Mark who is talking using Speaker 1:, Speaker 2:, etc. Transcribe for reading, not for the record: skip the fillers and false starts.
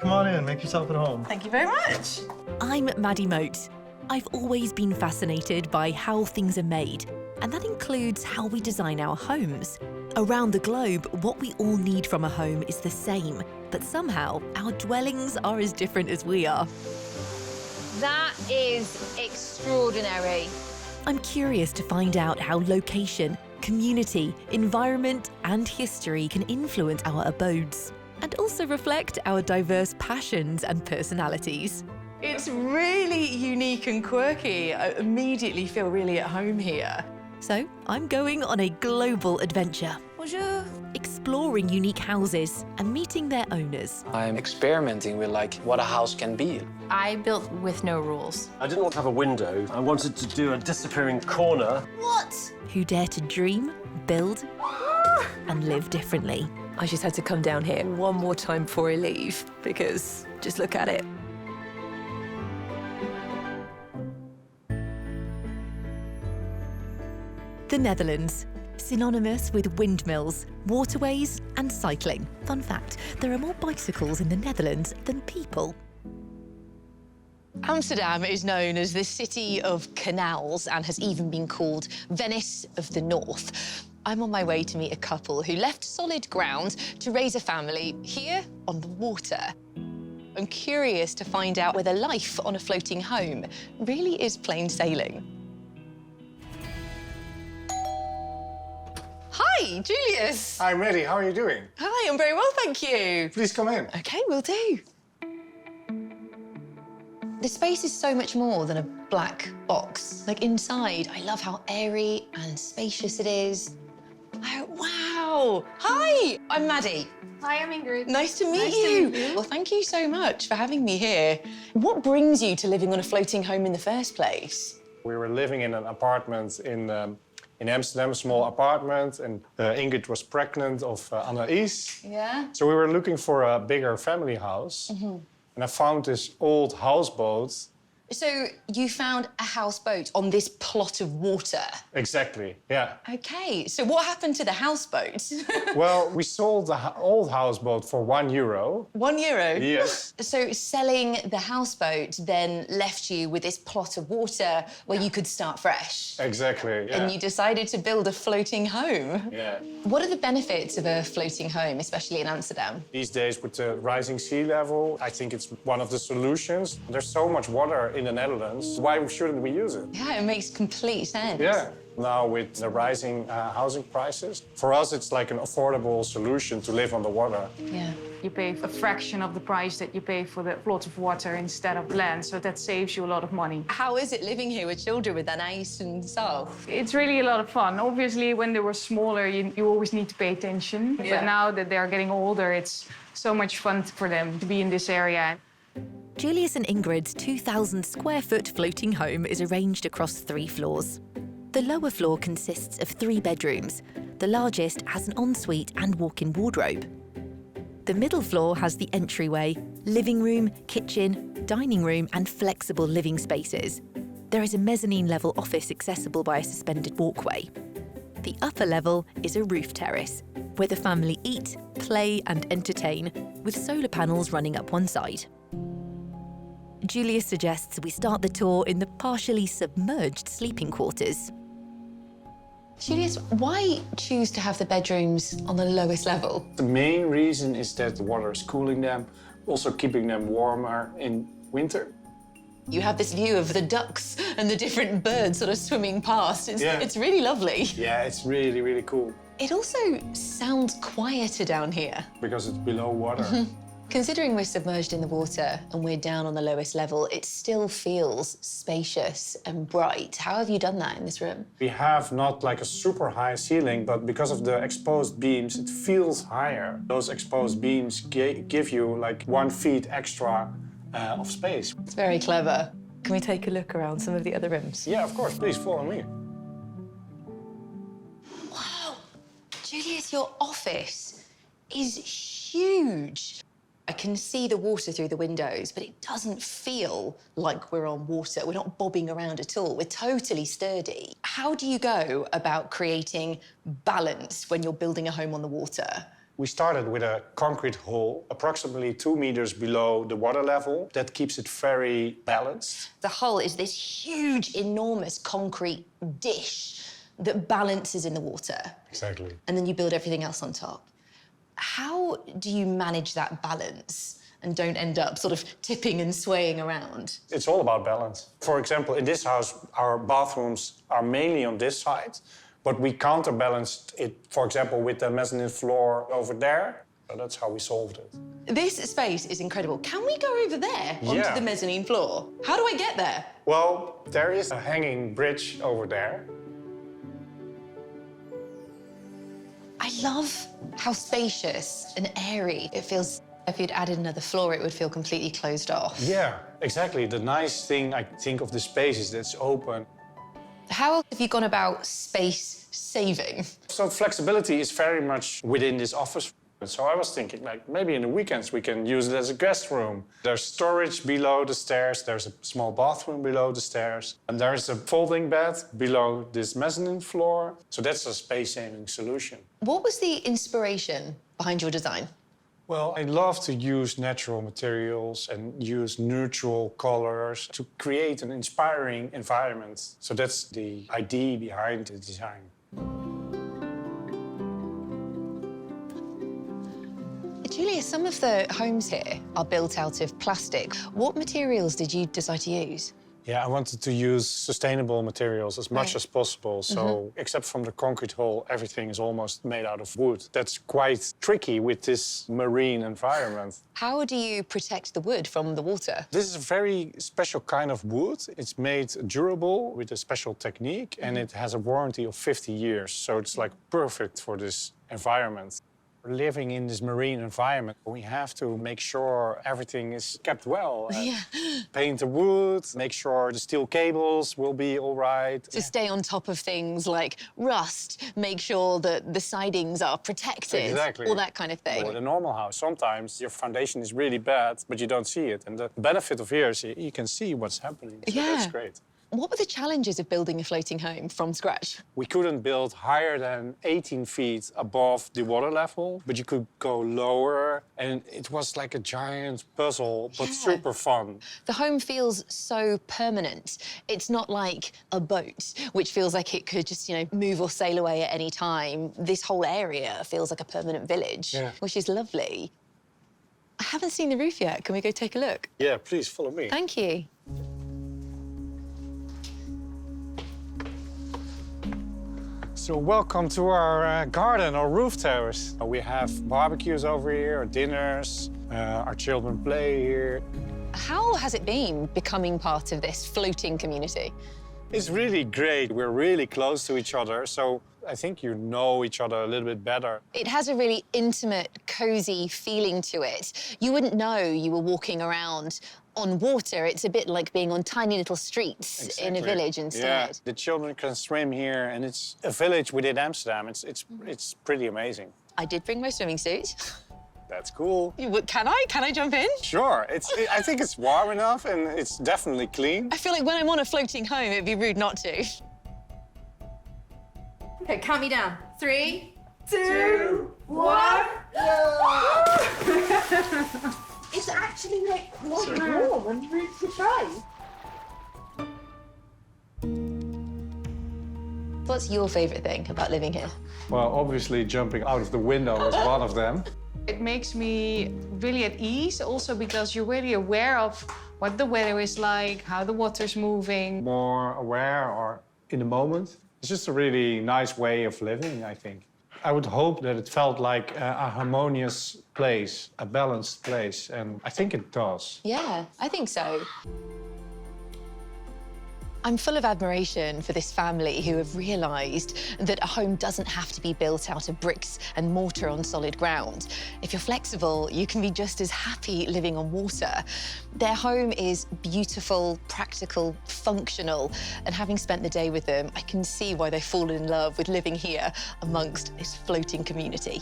Speaker 1: Come on in, make yourself at home.
Speaker 2: Thank you very much.
Speaker 3: I'm Maddie Moate. I've always been fascinated by how things are made, and that includes how we design our homes. Around the globe, what we all need from a home is the same, but somehow our dwellings are as different as we are.
Speaker 4: That is extraordinary.
Speaker 3: I'm curious to find out how location, community, environment, and history can influence our abodes, and also reflect our diverse passions and personalities.
Speaker 2: It's really unique and quirky. I immediately feel really at home here.
Speaker 3: So I'm going on a global adventure,
Speaker 2: Bonjour.
Speaker 3: exploring unique houses and meeting their owners.
Speaker 5: I'm experimenting with what a house can be.
Speaker 4: I built with no rules.
Speaker 6: I didn't want to have a window. I wanted to do a disappearing corner.
Speaker 2: What?
Speaker 3: Who dare to dream, build, and live differently.
Speaker 7: I just had to come down here one more time before I leave, because just look at it.
Speaker 3: The Netherlands, synonymous with windmills, waterways, and cycling. Fun fact, there are more bicycles in the Netherlands than people.
Speaker 2: Amsterdam is known as the city of canals and has even been called Venice of the North. I'm on my way to meet a couple who left solid ground to raise a family here on the water. I'm curious to find out whether life on a floating home really is plain sailing. Hi, Julius.
Speaker 8: Hi, Maddie. How are you doing?
Speaker 2: Hi, I'm very well, thank you.
Speaker 8: Please come in.
Speaker 2: OK, will do. The space is so much more than a black box. Like, inside, I love how airy and spacious it is. Oh, wow. Hi, I'm Maddie.
Speaker 4: Hi, I'm Ingrid.
Speaker 2: Nice to meet you. Well, thank you so much for having me here. What brings you to living on a floating home in the first place?
Speaker 8: We were living in an apartment in Amsterdam, a small apartment, and Ingrid was pregnant of Anaïs.
Speaker 2: Yeah?
Speaker 8: So we were looking for a bigger family house. And I found this old houseboat.
Speaker 2: So you found a houseboat on this plot of water?
Speaker 8: Exactly, yeah.
Speaker 2: OK, so what happened to the houseboat?
Speaker 8: Well, we sold the old houseboat for €1.
Speaker 2: €1?
Speaker 8: Yes.
Speaker 2: So selling the houseboat then left you with this plot of water where you could start fresh?
Speaker 8: Exactly, yeah.
Speaker 2: And you decided to build a floating home?
Speaker 8: Yeah.
Speaker 2: What are the benefits of a floating home, especially in Amsterdam?
Speaker 8: These days, with the rising sea level, I think it's one of the solutions. There's so much water in the Netherlands. Why shouldn't we use it?
Speaker 2: Yeah, it makes complete sense.
Speaker 8: Yeah. Now, with the rising housing prices, for us, it's like an affordable solution to live on the water.
Speaker 2: Yeah.
Speaker 9: You pay a fraction of the price that you pay for the plot of water instead of land, so that saves you a lot of money.
Speaker 2: How is it living here with children with Anaïs and Sal?
Speaker 9: It's really a lot of fun. Obviously, when they were smaller, you always need to pay attention.
Speaker 2: Yeah.
Speaker 9: But now that they're getting older, it's so much fun for them to be in this area.
Speaker 3: Julius and Ingrid's 2,000-square-foot floating home is arranged across 3 floors. The lower floor consists of 3 bedrooms. The largest has an ensuite and walk-in wardrobe. The middle floor has the entryway, living room, kitchen, dining room, and flexible living spaces. There is a mezzanine-level office accessible by a suspended walkway. The upper level is a roof terrace, where the family eat, play, and entertain, with solar panels running up one side. Julius suggests we start the tour in the partially submerged sleeping quarters.
Speaker 2: Julius, why choose to have the bedrooms on the lowest level?
Speaker 8: The main reason is that the water is cooling them, also keeping them warmer in winter.
Speaker 2: You have this view of the ducks and the different birds sort of swimming past. It's really lovely.
Speaker 8: Yeah, it's really, really cool.
Speaker 2: It also sounds quieter down here.
Speaker 8: Because it's below water.
Speaker 2: Considering we're submerged in the water and we're down on the lowest level, it still feels spacious and bright. How have you done that in this room?
Speaker 8: We have not like a super high ceiling, but because of the exposed beams, it feels higher. Those exposed beams give you like 1 feet extra of space.
Speaker 2: It's very clever. Can we take a look around some of the other rooms?
Speaker 8: Yeah, of course. Please follow me.
Speaker 2: Wow! Julius, your office is huge. I can see the water through the windows, but it doesn't feel like we're on water. We're not bobbing around at all. We're totally sturdy. How do you go about creating balance when you're building a home on the water?
Speaker 8: We started with a concrete hole approximately 2 meters below the water level. That keeps it very balanced.
Speaker 2: The hull is this huge, enormous concrete dish that balances in the water.
Speaker 8: Exactly.
Speaker 2: And then you build everything else on top. How do you manage that balance and don't end up sort of tipping and swaying around?
Speaker 8: It's all about balance. For example, in this house, our bathrooms are mainly on this side, but we counterbalanced it, for example, with the mezzanine floor over there. So that's how we solved it.
Speaker 2: This space is incredible. Can we go over there onto
Speaker 8: Yeah.
Speaker 2: the mezzanine floor? How do I get there?
Speaker 8: Well, there is a hanging bridge over there.
Speaker 2: I love how spacious and airy it feels. If you'd added another floor, it would feel completely closed off.
Speaker 8: Yeah, exactly. The nice thing I think of the space is that it's open.
Speaker 2: How have you gone about space saving?
Speaker 8: So flexibility is very much within this office. So I was thinking, like, maybe in the weekends we can use it as a guest room. There's storage below the stairs, there's a small bathroom below the stairs, and there's a folding bed below this mezzanine floor. So that's a space-saving solution.
Speaker 2: What was the inspiration behind your design?
Speaker 8: Well, I love to use natural materials and use neutral colors to create an inspiring environment. So that's the idea behind the design.
Speaker 2: Julia, some of the homes here are built out of plastic. What materials did you decide to use?
Speaker 8: Yeah, I wanted to use sustainable materials as much as possible. So, except from the concrete hole, everything is almost made out of wood. That's quite tricky with this marine environment.
Speaker 2: How do you protect the wood from the water?
Speaker 8: This is a very special kind of wood. It's made durable with a special technique, and it has a warranty of 50 years. So it's like perfect for this environment. Living in this marine environment, we have to make sure everything is kept well.
Speaker 2: Yeah.
Speaker 8: Paint the wood, make sure the steel cables will be all right.
Speaker 2: To stay on top of things like rust, make sure that the sidings are protected.
Speaker 8: Exactly.
Speaker 2: All that kind of thing.
Speaker 8: Or the normal house, sometimes your foundation is really bad, but you don't see it. And the benefit of here is you can see what's happening. So
Speaker 2: Yeah.
Speaker 8: that's great.
Speaker 2: What were the challenges of building a floating home from scratch?
Speaker 8: We couldn't build higher than 18 feet above the water level, but you could go lower. And it was like a giant puzzle, but super fun.
Speaker 2: The home feels so permanent. It's not like a boat, which feels like it could just, move or sail away at any time. This whole area feels like a permanent village, which is lovely. I haven't seen the roof yet. Can we go take a look?
Speaker 8: Yeah, please follow me.
Speaker 2: Thank you.
Speaker 8: So welcome to our garden, our roof terrace. We have barbecues over here, our dinners, our children play here.
Speaker 2: How has it been becoming part of this floating community?
Speaker 8: It's really great. We're really close to each other, so I think you know each other a little bit better.
Speaker 2: It has a really intimate, cozy feeling to it. You wouldn't know you were walking around on water. It's a bit like being on tiny little streets in a village instead.
Speaker 8: Yeah, the children can swim here, and it's a village within Amsterdam. It's pretty amazing.
Speaker 2: I did bring my swimming suit.
Speaker 8: That's cool.
Speaker 2: Can I? Can I jump in?
Speaker 8: Sure. I think it's warm enough, and it's definitely clean.
Speaker 2: I feel like when I'm on a floating home, it'd be rude not to.
Speaker 4: Okay, count me down. 3, 2, 1. It's actually like warm and really surprised.
Speaker 2: What's your favourite thing about living here?
Speaker 8: Well, obviously, jumping out of the window is one of them.
Speaker 9: It makes me really at ease, also because you're really aware of what the weather is like, how the water's moving.
Speaker 8: More aware or in the moment. It's just a really nice way of living, I think. I would hope that it felt like a harmonious place, a balanced place, and I think it does.
Speaker 2: Yeah, I think so. I'm full of admiration for this family who have realised that a home doesn't have to be built out of bricks and mortar on solid ground. If you're flexible, you can be just as happy living on water. Their home is beautiful, practical, functional, and having spent the day with them, I can see why they've fallen in love with living here amongst this floating community.